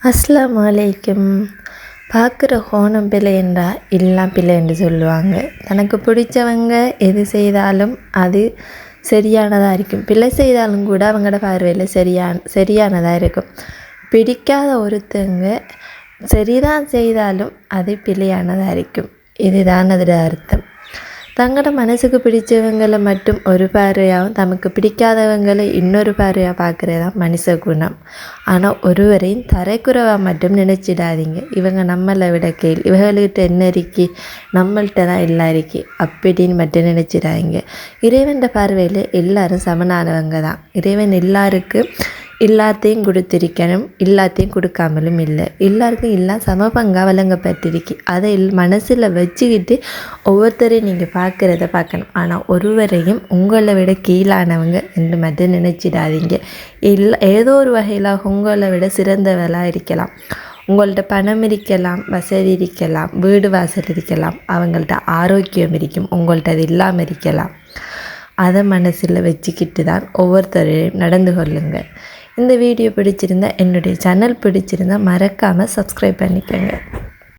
அஸ்ஸலாமு அலைக்கும். பார்க்குற கோணம் பிள்ளைன்றா எல்லாம் பிள்ளைன்னு சொல்லுவாங்க. தனக்கு பிடிச்சவங்க எது செய்தாலும் அது சரியானதாக இருக்கும். பிள்ளை செய்தாலும் கூட அவங்களோட பார்வையில் சரியானதாக இருக்கும். பிடிக்காத ஒருத்தங்க சரிதான் செய்தாலும் அது பிள்ளையானதாக இருக்கும். இதுதான் அதோட அர்த்தம். தங்களோட மனசுக்கு பிடிச்சவங்களை மட்டும் ஒரு பார்வையாகவும் தமக்கு பிடிக்காதவங்களை இன்னொரு பார்வையாக பார்க்குறது தான் மனுஷ குணம். ஆனால் ஒருவரையும் தரைக்குறைவாக மட்டும் நினச்சிடாதீங்க. இவங்க நம்மளை விட இவங்கள்கிட்ட என்ன இருக்கி, நம்மள்கிட்ட தான் எல்லாம் இருக்கி அப்படின்னு மட்டும் நினச்சிடாதீங்க. இறைவன் பார்வையில் எல்லாரும் சமனானவங்க தான். இறைவன் எல்லாருக்கும் எல்லாத்தையும் கொடுத்திருக்கணும், எல்லாத்தையும் கொடுக்காமலும் இல்லை. எல்லாருக்கும் எல்லாம் சமபங்காக வழங்கப்பட்டிருக்கு. அதை மனசில் வச்சுக்கிட்டு ஒவ்வொருத்தரையும் நீங்கள் பார்க்குறத பார்க்கணும். ஆனால் ஒருவரையும் உங்களை விட கீழானவங்க என்று மட்டும் நினச்சிடாதீங்க. ஏதோ ஒரு வகையில் உங்களை விட சிறந்தவர்களாக இருக்கலாம். உங்கள்கிட்ட பணம் இருக்கலாம், வசதி இருக்கலாம், வீடு வாசல் இருக்கலாம், அவங்கள்ட்ட ஆரோக்கியம் இருக்கும், உங்கள்கிட்ட அது இல்லாமல் இருக்கலாம். அதை மனசில் வச்சுக்கிட்டு தான் ஒவ்வொருத்தரையும் நடந்து கொள்ளுங்கள். இந்த வீடியோ பிடிச்சிருந்தா, என்னுடைய சேனல் பிடிச்சிருந்தால் மறக்காமல் சப்ஸ்கிரைப் பண்ணிக்கோங்க.